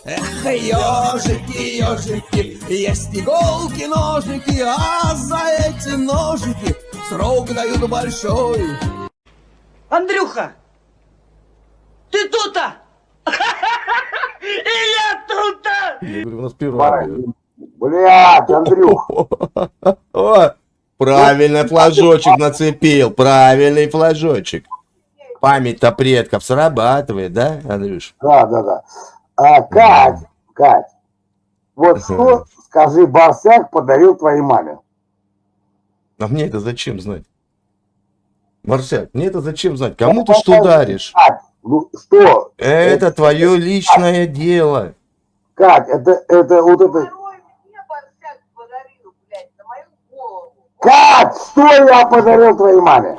Эх, ежики, ежики, есть иголки, ножики, а за эти ножики срок дают большой. Андрюха, ты тут-то? И я тут-то! Я говорю, у нас первая. Блядь, Андрюх. О, правильно флажочек нацепил, правильный флажочек. Память-то предков срабатывает, да, Андрюш? Да. Кать, вот что, скажи, Барсяк подарил твоей маме? А мне это зачем знать? Марсяк, мне это зачем знать? Кому ты что даришь? Кать, ну что? Это твое личное дело. Кать, это вот это... Кать, что я подарил твоей маме?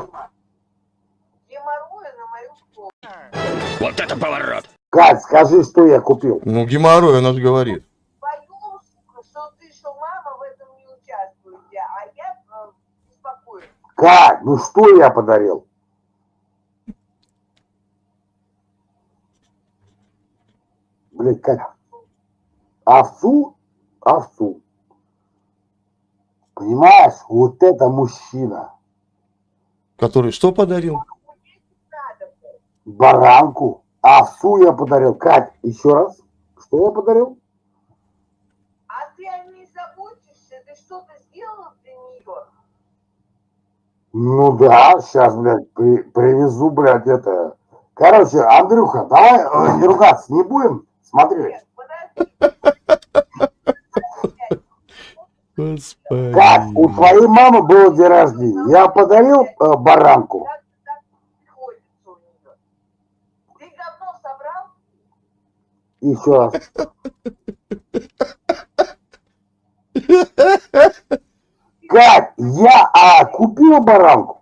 Вот это поворот! Кать, скажи, что я купил? Ну, геморрой, она же говорит. Кать, ну что я подарил? Блядь, Кать. Овцу? Овцу. Понимаешь, вот это мужчина. Который что подарил? Баранку. Овцу я подарил. Кать, еще раз. Что я подарил? А ты о ней заботишься? Ты что-то сделал для нее? Ну да, сейчас, блядь, привезу, блядь, это... Короче, Андрюха, давай не ругаться не будем. Смотри. Господи. Как у твоей мамы был день рождения. Я подарил баранку. Ты говно собрал? Еще раз. Как я купил баранку?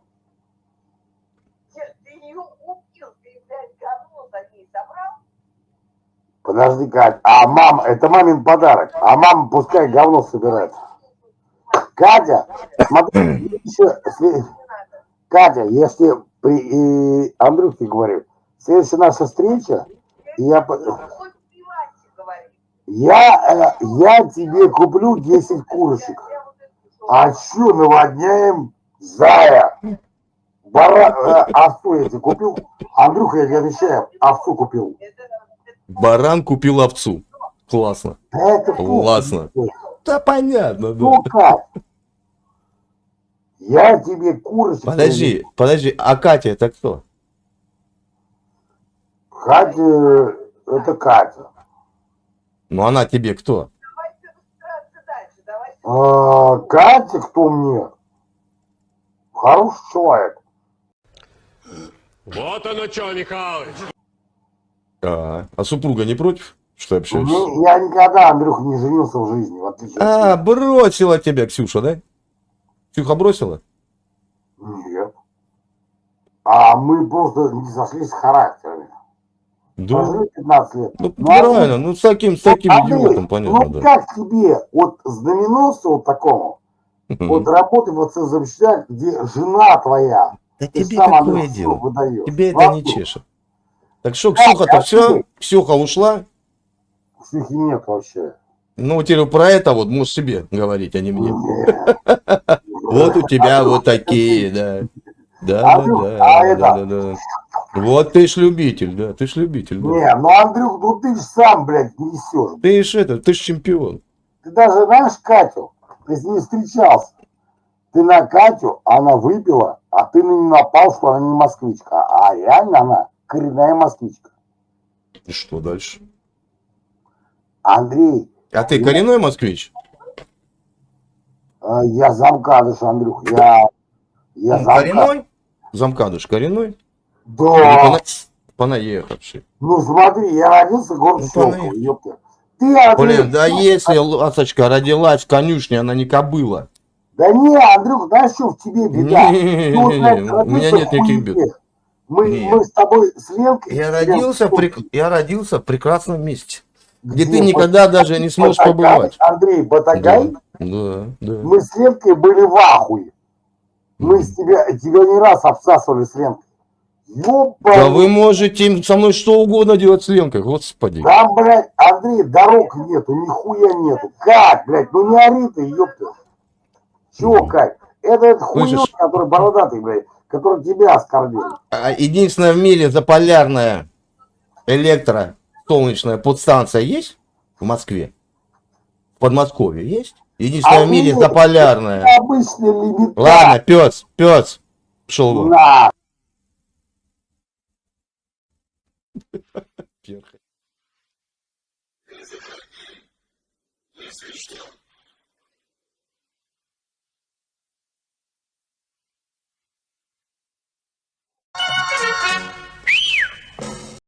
Ты ее купил, ты, блядь, говно за ней собрал? Подожди, Кать. А мама, это мамин подарок. А мама пускай говно собирает. Катя, смотри, Катя, если при Андрюхе говорю, следующая наша встреча, я тебе куплю 10 курочек. А что, наводняем зая? Овцу я тебе купил. Андрюха, я тебе отвечаю, овцу купил. Баран купил овцу. Классно. Это Классно. Да понятно, да. Ну как? Я тебе курочек... Подожди, а Катя это кто? Катя, это Катя. Ну она тебе кто? Давайте разбираться дальше. Катя, кто мне? Хороший человек. Вот оно что, Михалыч. А супруга не против, что общаешься? Я никогда, Андрюх, не женился в жизни, в отличие от тебя. Бросила тебя Ксюша, да? Ксюха бросила? Нет. А мы просто не сошлись характерами. Да. Прожили 15 лет. Ну правильно, ну с таким идиотом, понятно, ну да. как тебе, вот знаменосцу вот такому, вот работать в замечательно, где жена твоя, Да ты тебе сам, какое Андрюх, дело? выдаешь. Тебе это Правда? не чешет. Так что, Ксюха-то все? Ксюха ушла? Ксюхи нет вообще. Ну, теперь про это вот можешь себе говорить, а не мне. Нет. Вот у тебя вот такие, да. Андрюх, Да. Вот ты ж любитель, да, ты ж любитель, да. Не, ну, Андрюх, ну ты же сам, блядь, несешь. Ты ж чемпион. Ты даже знаешь Катю, ты с ней встречался. Ты на Катю, она выпила, а ты на нее напал, что она не москвичка. А реально она коренная москвичка. И что дальше? Андрей. А ты коренной москвич? Я замкадыш, Андрюх. Я Коренной? Замкадыш коренной? Да. Или понаехавший? Ну смотри, я родился в городе Щелково, ёпта. Ты, Андрей, Блин, да если ласочка родилась в конюшне, она не кобыла. Да не, Андрюх, знаешь, что в тебе беда? У меня нет никаких бед. Мы с тобой с Ленкой... Я родился в прекрасном месте, где ты никогда даже не сможешь побывать. Андрей, Батагай? Да. Мы с Ленкой были в ахуе. Мы тебя не раз обсасывали с Ленкой. Ёпа. Да вы можете им со мной что угодно делать с Ленкой, господи. Там, блядь, Андрей, дорог нету, нихуя нету. Как, блядь, ну не ори ты, ёпта. Чё как? Это хуёк, Слышишь? который бородатый, блядь, который тебя оскорбил. Единственная в мире заполярная солнечная подстанция есть в Москве? В Подмосковье есть? Единственная в мире нет, заполярная. это обычный лимитар. Ладно, пес, пошел вон. На.